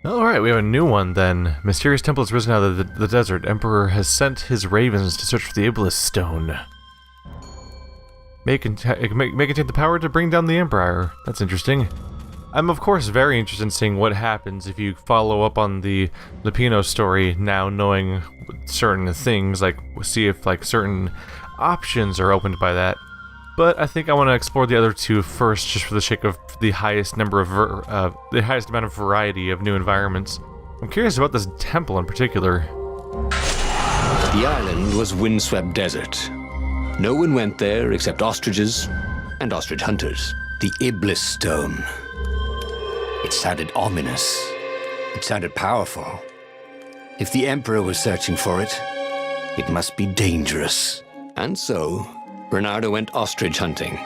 Alright, we have a new one then. Mysterious temple has risen out of the desert. Emperor has sent his ravens to search for the Iblis Stone. May contain the power to bring down the Empire. That's interesting. I'm of course very interested in seeing what happens if you follow up on the Lupino story now knowing certain things, like see if like certain options are opened by that. But I think I want to explore the other two first, just for the sake of the highest number of the highest amount of variety of new environments. I'm curious about this temple in particular. The island was windswept desert. No one went there except ostriches and ostrich hunters. The Iblis Stone. It sounded ominous. It sounded powerful. If the Emperor was searching for it, it must be dangerous. And so, Reynardo went ostrich hunting.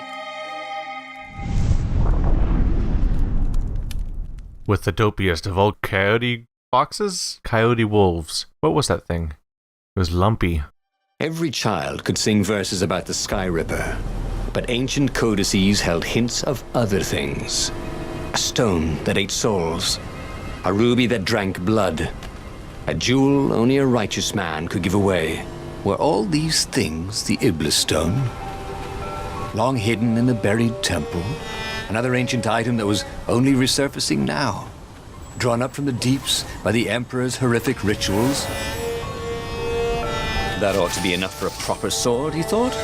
With the dopiest of all coyote foxes? Coyote wolves. What was that thing? It was lumpy. Every child could sing verses about the Skyripper, but ancient codices held hints of other things. A stone that ate souls, a ruby that drank blood, a jewel only a righteous man could give away. Were all these things the Iblis Stone? Long hidden in a buried temple? Another ancient item that was only resurfacing now? Drawn up from the deeps by the Emperor's horrific rituals? That ought to be enough for a proper sword, he thought?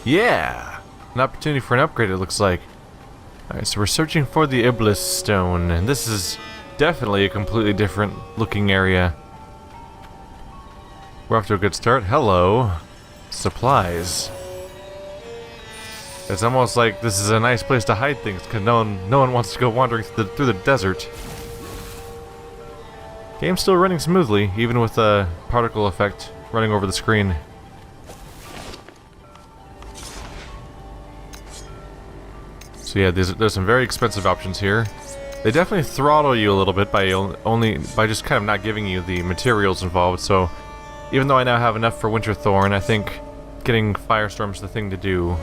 Yeah! An opportunity for an upgrade, it looks like. Alright, so we're searching for the Iblis Stone, and this is definitely a completely different looking area. We're off to a good start. Hello. Supplies. It's almost like this is a nice place to hide things, because no one wants to go wandering through the desert. Game's still running smoothly, even with a particle effect running over the screen. So yeah, there's some very expensive options here. They definitely throttle you a little bit by just kind of not giving you the materials involved. So even though I now have enough for Winterthorn, I think getting Firestorm's the thing to do.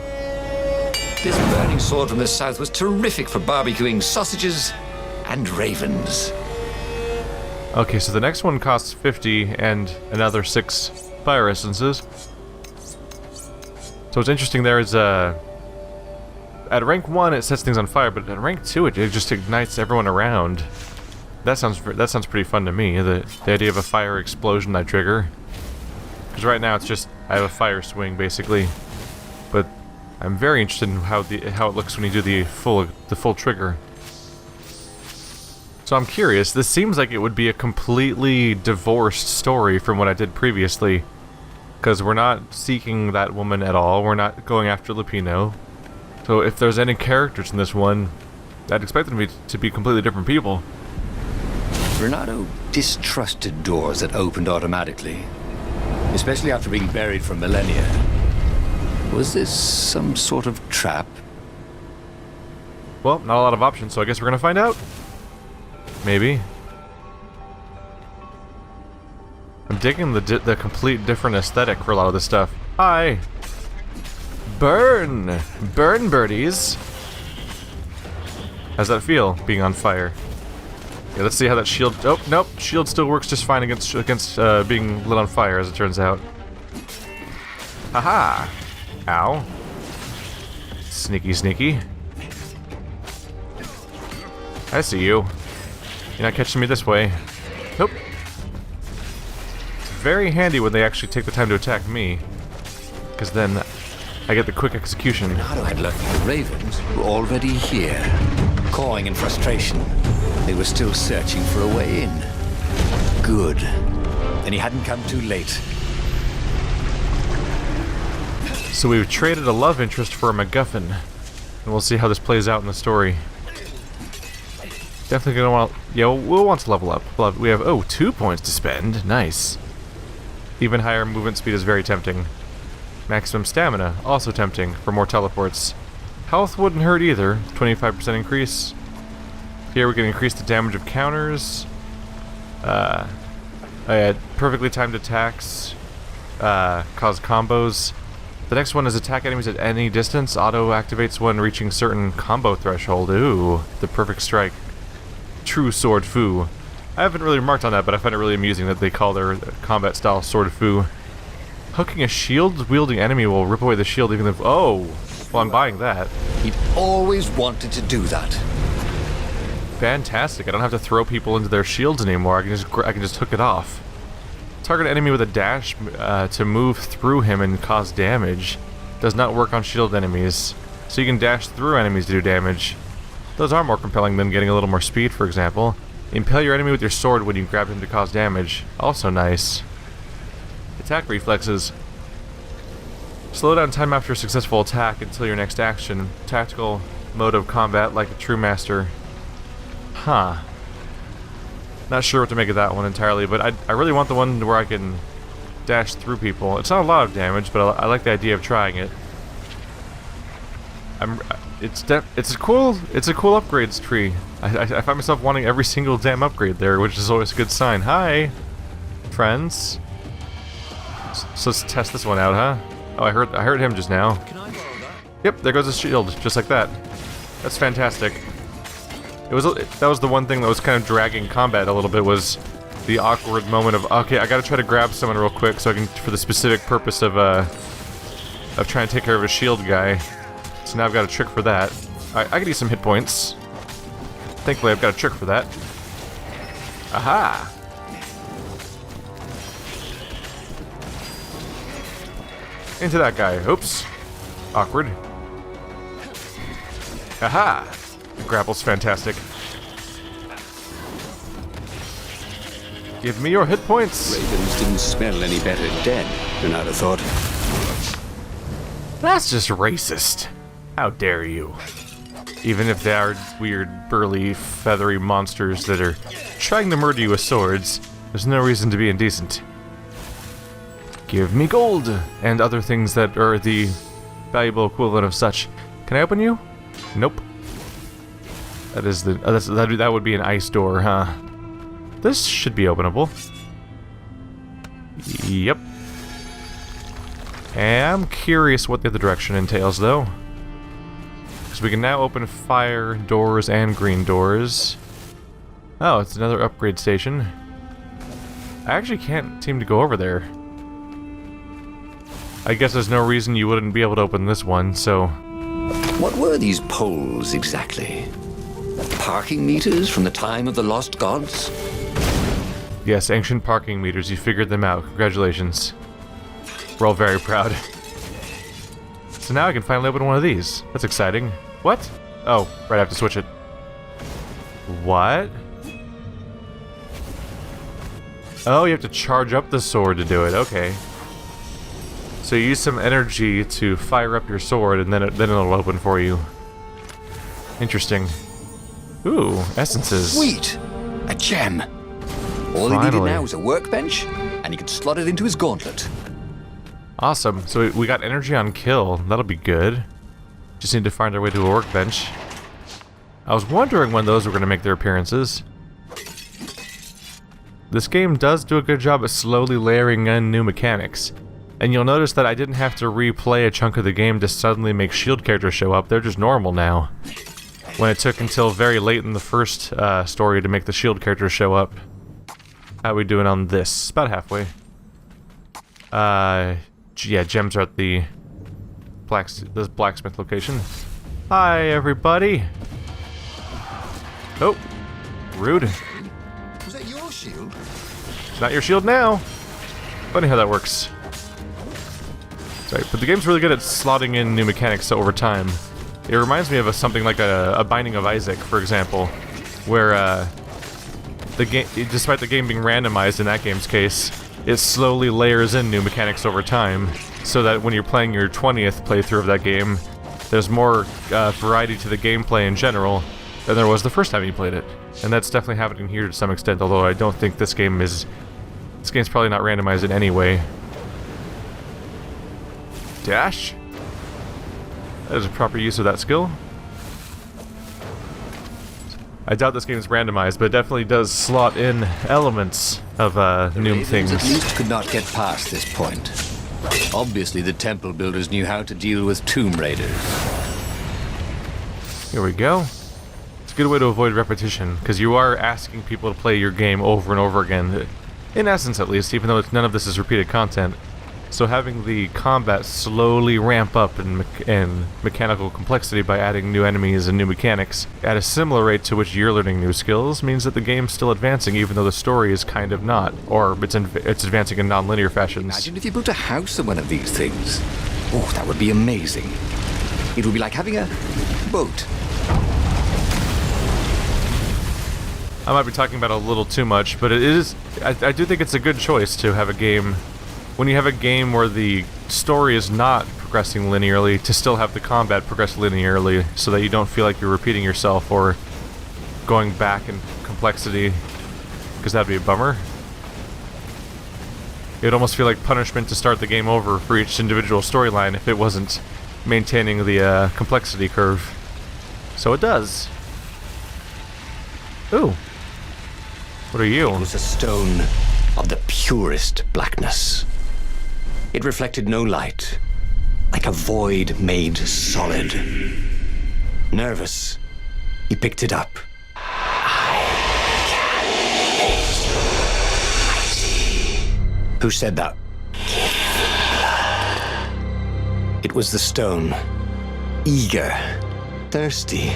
This burning sword from the south was terrific for barbecuing sausages and ravens. Okay, so the next one costs 50 and another 6 fire essences. So what's interesting there is at rank 1 it sets things on fire, but at rank 2 it just ignites everyone around. That sounds pretty fun to me, the idea of a fire explosion I trigger. Because right now it's just I have a fire swing basically. But I'm very interested in how it looks when you do the full trigger. So I'm curious, this seems like it would be a completely divorced story from what I did previously. Because we're not seeking that woman at all, we're not going after Lupino. So if there's any characters in this one, I'd expect them to be completely different people. Reynardo distrusted doors that opened automatically, especially after being buried for millennia. Was this some sort of trap? Well, not a lot of options, so I guess we're gonna find out. Maybe. I'm digging the complete different aesthetic for a lot of this stuff. Hi! Burn! Burn, birdies! How's that feel, being on fire? Yeah, let's see how that shield... Oh, nope! Shield still works just fine against being lit on fire, as it turns out. Haha! Ow. Sneaky, sneaky. I see you. You're not catching me this way. Nope. It's very handy when they actually take the time to attack me, because then I get the quick execution. Reynardo had learned the ravens were already here. Cawing in frustration, they were still searching for a way in. Good. And he hadn't come too late. So we've traded a love interest for a MacGuffin, and we'll see how this plays out in the story. Definitely gonna want... Yeah, we'll want to level up. We have, 2 points to spend. Nice. Even higher movement speed is very tempting. Maximum stamina, also tempting, for more teleports. Health wouldn't hurt either, 25% increase. Here we can increase the damage of counters. I had perfectly timed attacks, cause combos. The next one is attack enemies at any distance. Auto activates when reaching certain combo threshold. Ooh, the perfect strike. True sword foo. I haven't really remarked on that, but I find it really amusing that they call their combat style sword fu. Hooking a shield-wielding enemy will rip away the shield even if... Oh! Well, I'm buying that. He'd always wanted to do that. Fantastic. I don't have to throw people into their shields anymore. I can just hook it off. Target enemy with a dash to move through him and cause damage. Does not work on shield enemies. So you can dash through enemies to do damage. Those are more compelling than getting a little more speed, for example. Impale your enemy with your sword when you grab him to cause damage. Also nice. Attack reflexes. Slow down time after a successful attack until your next action. Tactical mode of combat like a true master. Huh. Not sure what to make of that one entirely, but I really want the one where I can dash through people. It's not a lot of damage, but I like the idea of trying it. It's a cool upgrades tree. I find myself wanting every single damn upgrade there, which is always a good sign. Hi, friends. So let's test this one out, huh? Oh, I heard him just now. Can I borrow that? Yep, there goes his shield, just like that. That's fantastic. That was the one thing that was kind of dragging combat a little bit, was the awkward moment of, okay, I gotta try to grab someone real quick so I can, for the specific purpose of trying to take care of a shield guy. So now I've got a trick for that. Alright, I could use some hit points. Thankfully, I've got a trick for that. Aha! Into that guy. Oops. Awkward. Aha! The grapple's fantastic. Give me your hit points! Ravens didn't smell any better dead, Reynardo thought. That's just racist. How dare you? Even if they are weird, burly, feathery monsters that are trying to murder you with swords, there's no reason to be indecent. Give me gold! And other things that are the valuable equivalent of such. Can I open you? Nope. That is the... that would be an ice door, huh? This should be openable. Yep. And I'm curious what the other direction entails, though. Because we can now open fire doors and green doors. Oh, it's another upgrade station. I actually can't seem to go over there. I guess there's no reason you wouldn't be able to open this one, so... What were these poles exactly? Parking meters from the time of the lost gods? Yes, ancient parking meters. You figured them out. Congratulations. We're all very proud. So now I can finally open one of these. That's exciting. What? Oh, right, I have to switch it. What? Oh, you have to charge up the sword to do it. Okay. So you use some energy to fire up your sword, and then it'll open for you. Interesting. Ooh, essences. Sweet! A gem! All he needed now was a workbench, and he could slot it into his gauntlet. Awesome. So we got energy on kill. That'll be good. Just need to find our way to a workbench. I was wondering when those were going to make their appearances. This game does do a good job of slowly layering in new mechanics. And you'll notice that I didn't have to replay a chunk of the game to suddenly make shield characters show up. They're just normal now. When it took until very late in the first story to make the shield characters show up. How we doing on this? About halfway. Yeah, gems are at the blacksmith location. Hi, everybody. Oh, rude. Was that your shield? It's not your shield now. Funny how that works. Sorry, but the game's really good at slotting in new mechanics over time. It reminds me of something like a Binding of Isaac, for example, where the game, despite the game being randomized in that game's case, it slowly layers in new mechanics over time, so that when you're playing your 20th playthrough of that game, there's more variety to the gameplay in general than there was the first time you played it. And that's definitely happening here to some extent, although I don't think this game is... This game's probably not randomized in any way. Dash? That is a proper use of that skill. I doubt this game is randomized, but it definitely does slot in elements of new things. At least could not get past this point. Obviously, the temple builders knew how to deal with tomb raiders. Here we go. It's a good way to avoid repetition, because you are asking people to play your game over and over again. In essence, at least, even though none of this is repeated content. So having the combat slowly ramp up in mechanical complexity by adding new enemies and new mechanics at a similar rate to which you're learning new skills means that the game's still advancing, even though the story is kind of not, or it's advancing in non-linear fashions. Imagine if you built a house on one of these things. Oh, that would be amazing. It would be like having a boat. I might be talking about it a little too much, but it is. I do think it's a good choice to have a game. When you have a game where the story is not progressing linearly, to still have the combat progress linearly so that you don't feel like you're repeating yourself or going back in complexity, because that'd be a bummer. It would almost feel like punishment to start the game over for each individual storyline if it wasn't maintaining the complexity curve. So it does. Ooh. What are you? It was a stone of the purest blackness. It reflected no light, like a void made solid. Nervous, he picked it up. Who said that? It was the stone. Eager, thirsty.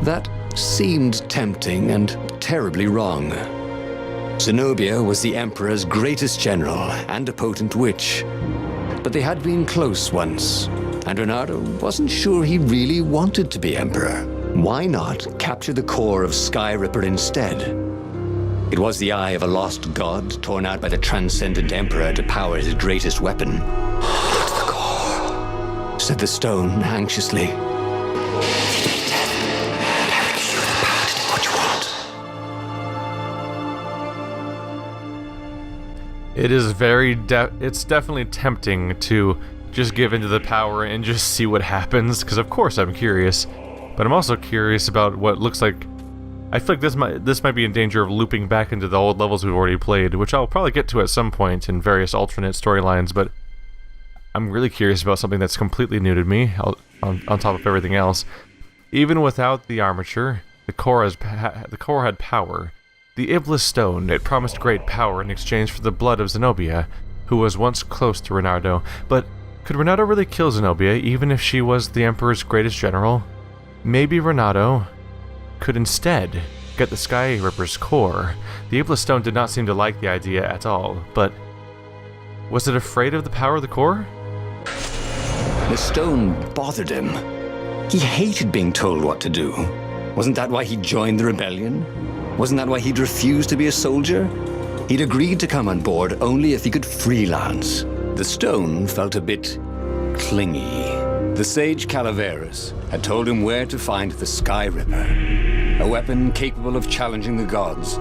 That seemed tempting and terribly wrong. Zenobia was the Emperor's greatest general and a potent witch. But they had been close once, and Reynardo wasn't sure he really wanted to be Emperor. Why not capture the core of Skyripper instead? It was the eye of a lost god torn out by the transcendent Emperor to power his greatest weapon. "It's the core," said the stone anxiously. It is it's definitely tempting to just give into the power and just see what happens, because of course I'm curious, but I'm also curious about what looks like. I feel like this might be in danger of looping back into the old levels we've already played, which I'll probably get to at some point in various alternate storylines, but I'm really curious about something that's completely new to me, on top of everything else. Even without the armature, the core had power. The Iblis Stone, it promised great power in exchange for the blood of Zenobia, who was once close to Reynardo. But could Reynardo really kill Zenobia, even if she was the Emperor's greatest general? Maybe Reynardo could instead get the Skyripper's core. The Iblis Stone did not seem to like the idea at all, but was it afraid of the power of the core? The stone bothered him. He hated being told what to do. Wasn't that why he joined the rebellion? Wasn't that why he'd refused to be a soldier? He'd agreed to come on board only if he could freelance. The stone felt a bit clingy. The sage Calaveras had told him where to find the Skyripper, a weapon capable of challenging the gods.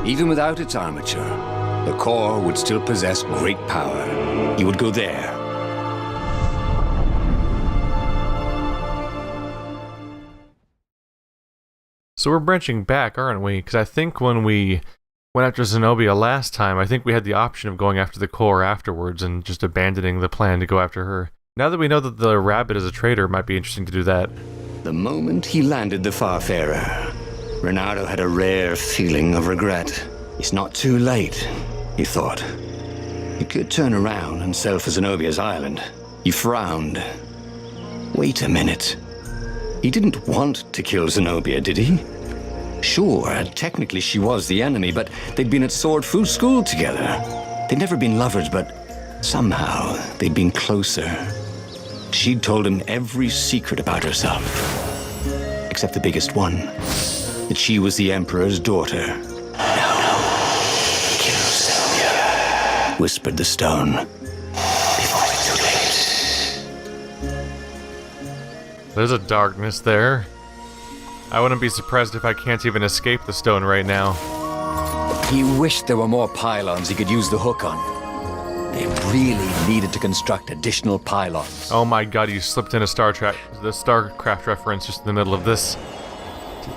Even without its armature, the core would still possess great power. He would go there. So we're branching back, aren't we? Because I think when we went after Zenobia last time, I think we had the option of going after the core afterwards and just abandoning the plan to go after her. Now that we know that the rabbit is a traitor, it might be interesting to do that. The moment he landed the Farfarer, Reynardo had a rare feeling of regret. It's not too late, he thought. He could turn around and sail for Zenobia's island. He frowned. Wait a minute. He didn't want to kill Zenobia, did he? Sure, technically she was the enemy, but they'd been at Sword Fu School together. They'd never been lovers, but somehow they'd been closer. She'd told him every secret about herself, except the biggest one, that she was the Emperor's daughter. No, kill Zenobia, whispered the stone, before it's too late. There's a darkness there. I wouldn't be surprised if I can't even escape the stone right now. He wished there were more pylons he could use the hook on. They really needed to construct additional pylons. Oh my god, you slipped in the StarCraft reference just in the middle of this.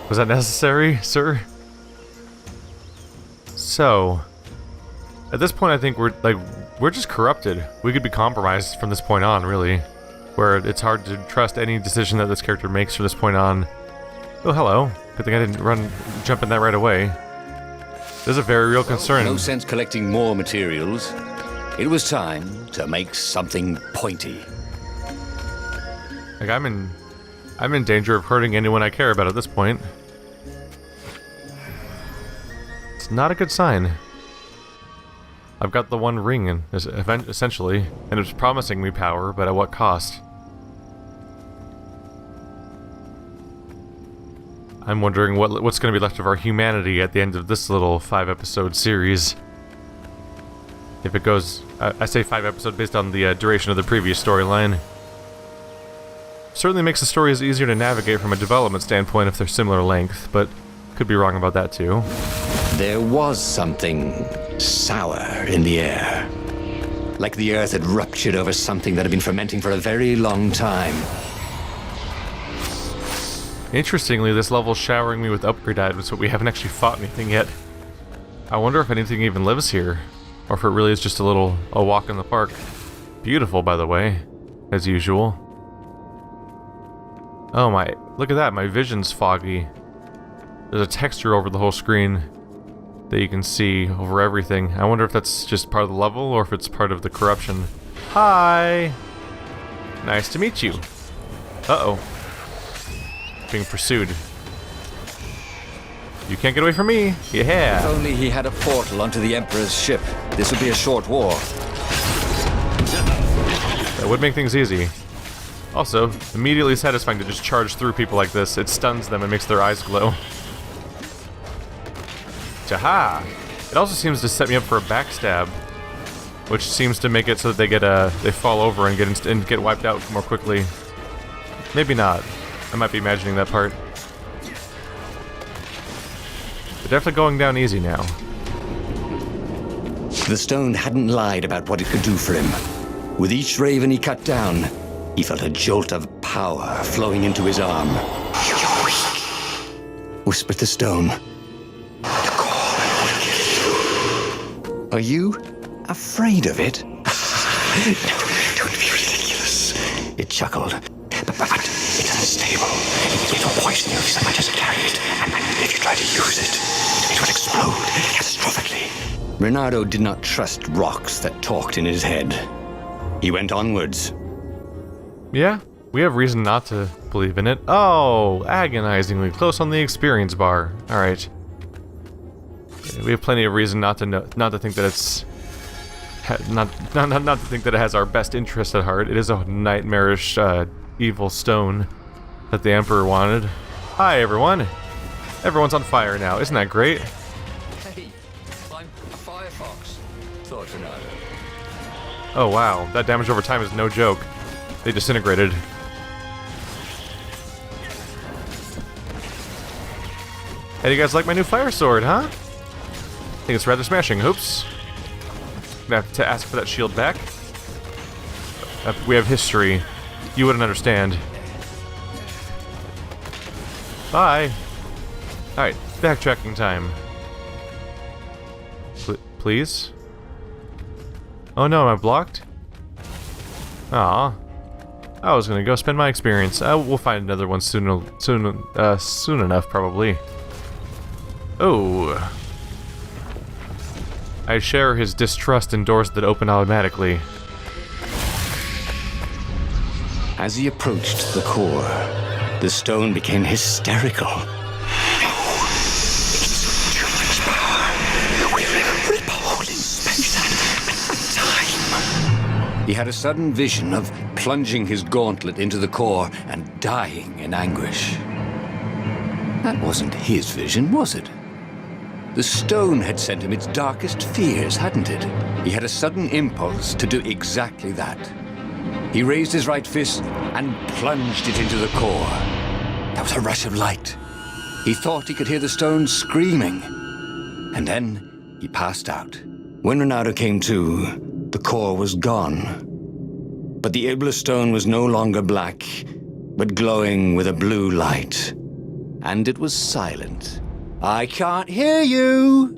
Was that necessary, sir? So, at this point I think we're, like, we're just corrupted. We could be compromised from this point on, really. Where it's hard to trust any decision that this character makes from this point on. Oh, hello. Good thing I didn't jump in that right away. There's a very real concern. No sense collecting more materials. It was time to make something pointy. Like, I'm in danger of hurting anyone I care about at this point. It's not a good sign. I've got the one ring, essentially, and it's promising me power, but at what cost? I'm wondering what's going to be left of our humanity at the end of this little 5-episode series. If it goes... I say 5 episodes based on the duration of the previous storyline. Certainly makes the stories easier to navigate from a development standpoint if they're similar length, but could be wrong about that too. There was something sour in the air. Like the earth had ruptured over something that had been fermenting for a very long time. Interestingly, this level's showering me with upgrade items, but we haven't actually fought anything yet. I wonder if anything even lives here, or if it really is just a walk in the park. Beautiful, by the way, as usual. Oh my, look at that, my vision's foggy. There's a texture over the whole screen that you can see over everything. I wonder if that's just part of the level, or if it's part of the corruption. Hi! Nice to meet you. Uh-oh. Being pursued. You can't get away from me. Yeah. If only he had a portal onto the Emperor's ship, this would be a short war. That would make things easy. Also, immediately satisfying to just charge through people like this. It stuns them and makes their eyes glow. Jaha! It also seems to set me up for a backstab, which seems to make it so that they fall over and get wiped out more quickly. Maybe not. I might be imagining that part. They're definitely going down easy now. The stone hadn't lied about what it could do for him. With each raven he cut down, he felt a jolt of power flowing into his arm. "You're weak," whispered the stone. "The core will kill you." "Are you afraid of it?" Don't be ridiculous. It chuckled. But it's unstable. It will poison you if someone doesn't carry it. And if you try to use it, it will explode catastrophically. Reynardo did not trust rocks that talked in his head. He went onwards. Yeah, we have reason not to believe in it. Oh, agonizingly close on the experience bar. Alright. We have plenty of reason not to think that it's... Not to think that it has our best interest at heart. It is a nightmarish, evil stone that the Emperor wanted. Hi, everyone. Everyone's on fire now. Isn't that great? Hey, I'm a firefox, thought Reynardo. Oh, wow. That damage over time is no joke. They disintegrated. Hey, you guys like my new fire sword, huh? I think it's rather smashing. Oops. Gonna have to ask for that shield back. We have history. You wouldn't understand. Bye. Alright, backtracking time. Please? Oh no, am I blocked? Aw. I was gonna go spend my experience. We'll find another one soon enough, probably. Oh. I share his distrust in doors that open automatically. As he approached the core, the stone became hysterical. No, it's too much power. We will rip a hole in space and time. He had a sudden vision of plunging his gauntlet into the core and dying in anguish. That wasn't his vision, was it? The stone had sent him its darkest fears, hadn't it? He had a sudden impulse to do exactly that. He raised his right fist and plunged it into the core. There was a rush of light. He thought he could hear the stone screaming. And then he passed out. When Reynardo came to, the core was gone. But the Iblis Stone was no longer black, but glowing with a blue light. And it was silent. "I can't hear you,"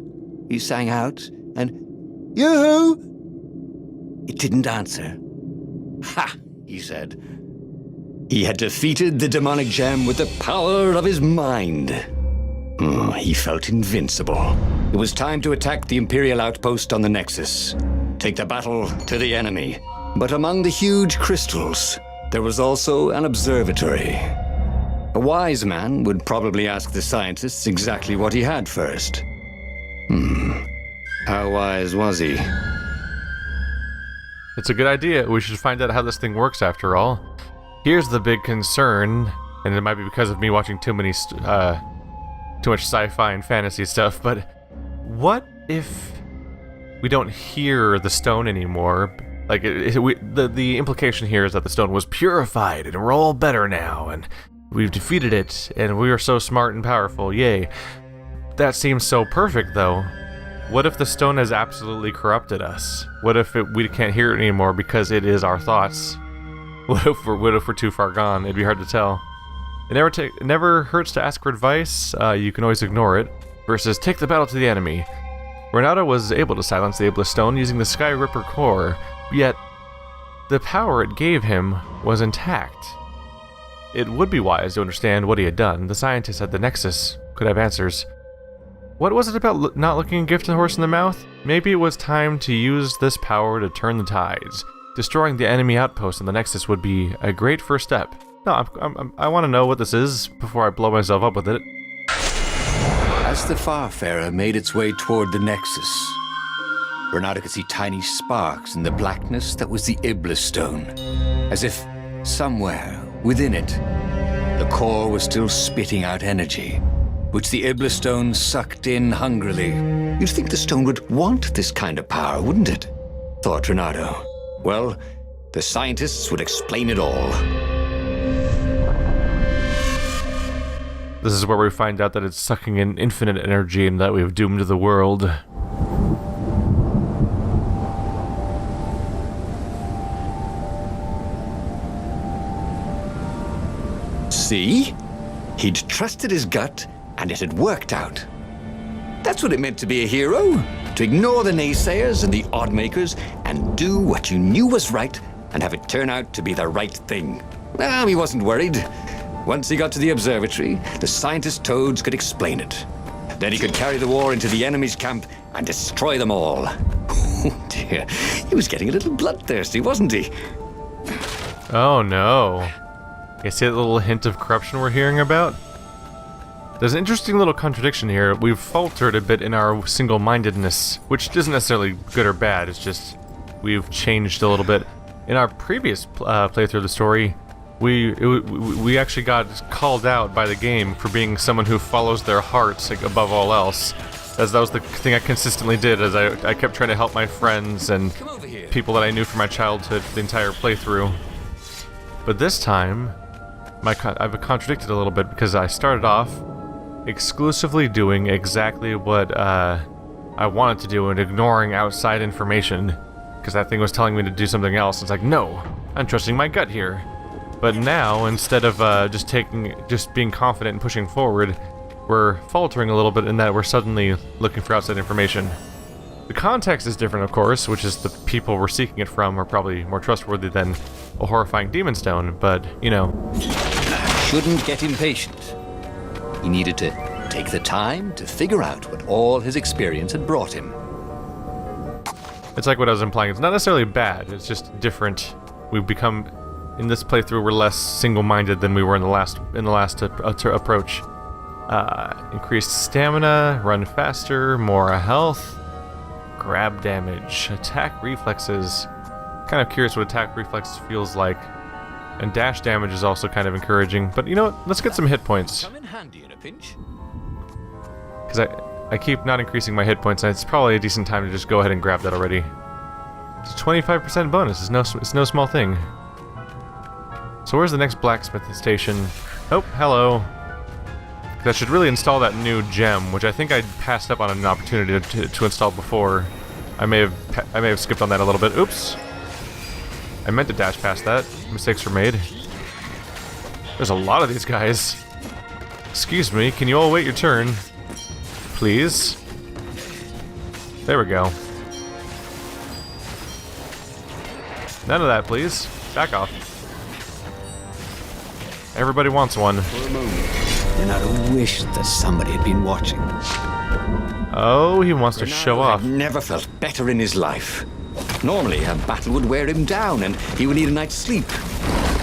he sang out, and "You!" It didn't answer. Ha, he said. He had defeated the demonic gem with the power of his mind. He felt invincible. It was time to attack the Imperial outpost on the Nexus. Take the battle to the enemy. But among the huge crystals, there was also an observatory. A wise man would probably ask the scientists exactly what he had first. How wise was he? It's a good idea. We should find out how this thing works after all. Here's the big concern, and it might be because of me watching too much sci-fi and fantasy stuff, but what if we don't hear the stone anymore? Like, the implication here is that the stone was purified, and we're all better now, and we've defeated it, and we are so smart and powerful, yay. That seems so perfect, though. What if the stone has absolutely corrupted us? What if we can't hear it anymore because it is our thoughts? What if we're too far gone? It'd be hard to tell. It never hurts to ask for advice. You can always ignore it. Versus take the battle to the enemy. Reynardo was able to silence the Iblis Stone using the Skyripper Core, yet the power it gave him was intact. It would be wise to understand what he had done. The scientists at the Nexus could have answers. What was it about not looking a gift to the horse in the mouth? Maybe it was time to use this power to turn the tides. Destroying the enemy outpost on the Nexus would be a great first step. No, I want to know what this is before I blow myself up with it. As the Farfarer made its way toward the Nexus, Reynardo could see tiny sparks in the blackness that was the Iblis Stone, as if somewhere within it, the core was still spitting out energy, which the Iblis Stone sucked in hungrily. You'd think the stone would want this kind of power, wouldn't it? Thought Reynardo. Well, the scientists would explain it all. This is where we find out that it's sucking in infinite energy and that we have doomed the world. See? He'd trusted his gut, and it had worked out. That's what it meant to be a hero. To ignore the naysayers and the oddmakers and do what you knew was right and have it turn out to be the right thing. Well, he wasn't worried. Once he got to the observatory, the scientist toads could explain it. Then he could carry the war into the enemy's camp and destroy them all. Oh dear, he was getting a little bloodthirsty, wasn't he? Oh no. You see that little hint of corruption we're hearing about? There's an interesting little contradiction here. We've faltered a bit in our single-mindedness, which isn't necessarily good or bad, it's just we've changed a little bit. In our previous playthrough of the story, we actually got called out by the game for being someone who follows their heart above all else. As that was the thing I consistently did, as I kept trying to help my friends and people that I knew from my childhood the entire playthrough. But this time, I've contradicted a little bit because I started off exclusively doing exactly what I wanted to do and ignoring outside information because that thing was telling me to do something else. It's like, no, I'm trusting my gut here. But now, instead of just being confident and pushing forward, we're faltering a little bit in that we're suddenly looking for outside information. The context is different, of course, which is the people we're seeking it from are probably more trustworthy than a horrifying demon stone, but, you know. Shouldn't get impatient. He needed to take the time to figure out what all his experience had brought him. It's like what I was implying. It's not necessarily bad, it's just different. We've become, in this playthrough, we're less single-minded than we were in the last approach. Increased stamina, run faster, more health, grab damage, attack reflexes. Kind of curious what attack reflex feels like. And dash damage is also kind of encouraging. But you know what? Let's get some hit points. Come in handy in a pinch. Because I keep not increasing my hit points, and it's probably a decent time to just go ahead and grab that already. It's a 25% bonus. It's no small thing. So where's the next blacksmith station? Oh, hello. I should really install that new gem, which I think I passed up on an opportunity to install before. I may have skipped on that a little bit. Oops. I meant to dash past that. Mistakes were made. There's a lot of these guys. Excuse me, can you all wait your turn? Please? There we go. None of that, please. Back off. Everybody wants one. For a moment, Reynardo wished that somebody had been watching. Oh, he wants to show Reynardo off. had never felt better in his life. Normally, a battle would wear him down and he would need a night's sleep.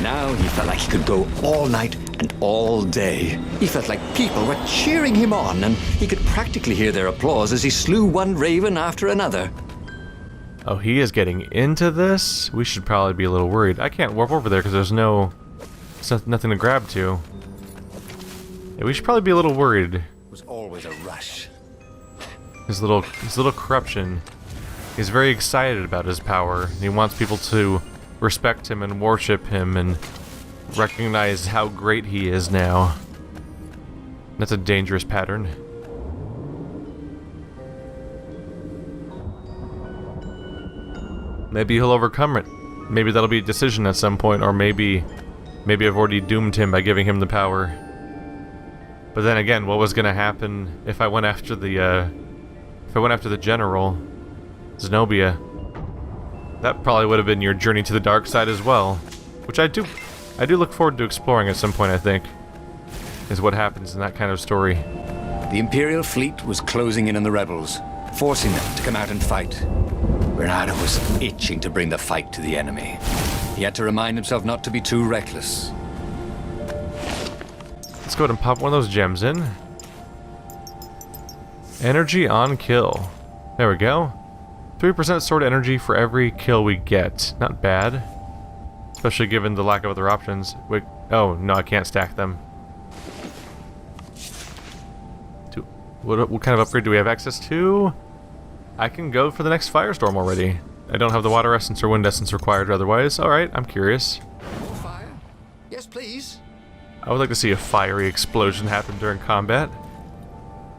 Now he felt like he could go all night and all day. He felt like people were cheering him on, and he could practically hear their applause as he slew one raven after another. Oh, he is getting into this? We should probably be a little worried. I can't warp over there because there's nothing to grab to. Yeah, we should probably be a little worried. It was always a rush. His little corruption. He's very excited about his power. He wants people to respect him and worship him and recognize how great he is now. That's a dangerous pattern. Maybe he'll overcome it. Maybe that'll be a decision at some point, or maybe I've already doomed him by giving him the power. But then again, what was gonna happen if I went after the general, Zenobia? That probably would have been your journey to the dark side as well, which I do look forward to exploring at some point. I think is what happens in that kind of story. The Imperial fleet was closing in on the rebels, forcing them to come out and fight. Reynardo was itching to bring the fight to the enemy. He had to remind himself not to be too reckless. Let's go ahead and pop one of those gems in. Energy on kill. There we go. 3% sword energy for every kill we get. Not bad. Especially given the lack of other options. Wait, oh, no, I can't stack them. What kind of upgrade do we have access to? I can go for the next firestorm already. I don't have the water essence or wind essence required otherwise. Alright, I'm curious. More fire? Yes, please. I would like to see a fiery explosion happen during combat.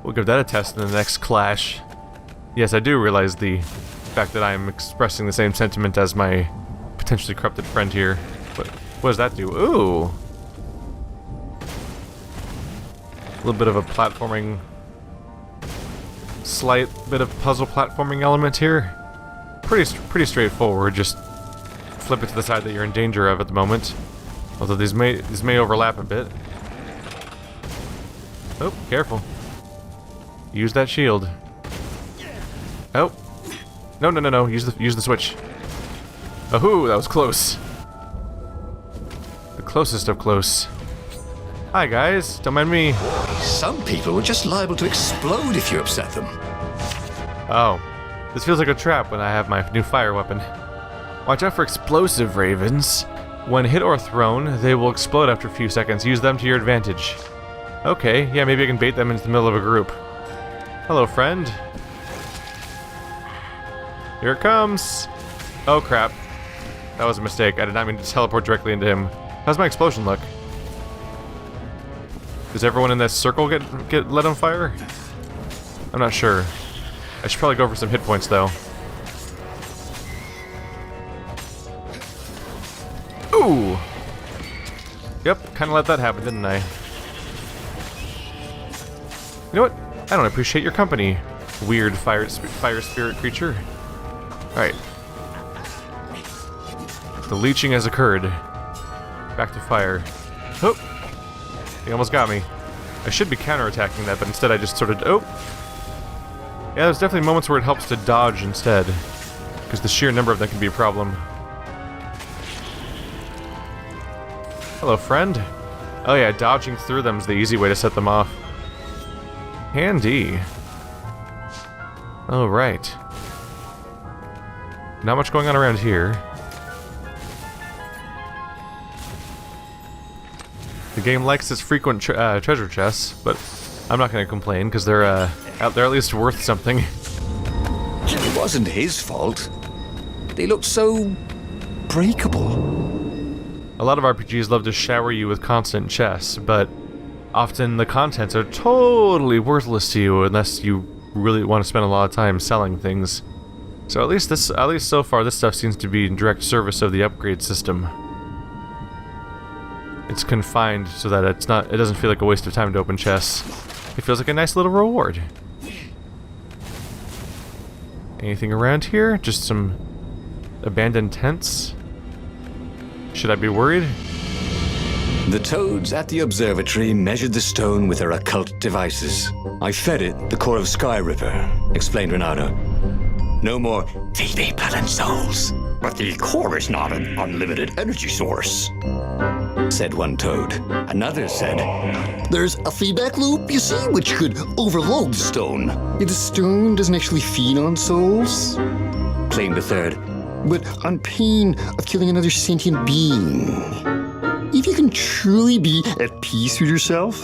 We'll give that a test in the next clash. Yes, I do realize the fact that I'm expressing the same sentiment as my potentially corrupted friend here. But what does that do? Ooh! A little bit of a platforming... slight bit of puzzle platforming element here. Pretty straightforward, just flip it to the side that you're in danger of at the moment. Although these may overlap a bit. Oh, careful. Use that shield. Oh. No. Use the switch. Oh, that was close. The closest of close. Hi guys, don't mind me. Some people were just liable to explode if you upset them. Oh. This feels like a trap when I have my new fire weapon. Watch out for explosive ravens. When hit or thrown, they will explode after a few seconds. Use them to your advantage. Okay, yeah, maybe I can bait them into the middle of a group. Hello, friend. Here it comes. Oh, crap. That was a mistake. I did not mean to teleport directly into him. How's my explosion look? Does everyone in this circle get lit on fire? I'm not sure. I should probably go for some hit points, though. Ooh! Yep, kind of let that happen, didn't I? You know what? I don't appreciate your company, weird fire spirit creature. Alright. The leeching has occurred. Back to fire. Oh! He almost got me. I should be counterattacking that, but instead I just sort of... Oh! Yeah, there's definitely moments where it helps to dodge instead. Because the sheer number of them can be a problem. Hello, friend. Oh yeah, dodging through them is the easy way to set them off. Handy. Alright. Not much going on around here. The game likes its frequent treasure chests, but I'm not going to complain because they're at least worth something. It wasn't his fault. They looked so breakable. A lot of RPGs love to shower you with constant chests, but often the contents are totally worthless to you unless you really want to spend a lot of time selling things. So at least so far, this stuff seems to be in direct service of the upgrade system. It's confined so that it doesn't feel like a waste of time to open chests. It feels like a nice little reward. Anything around here? Just some abandoned tents? Should I be worried? The toads at the observatory measured the stone with their occult devices. I fed it the core of Skyripper, explained Reynardo. No more feed blood and souls. But the core is not an unlimited energy source, said one toad. Another said, there's a feedback loop, you see, which could overload the stone. The stone doesn't actually feed on souls, claimed a third, but on pain of killing another sentient being. If you can truly be at peace with yourself,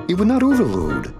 it would not overload.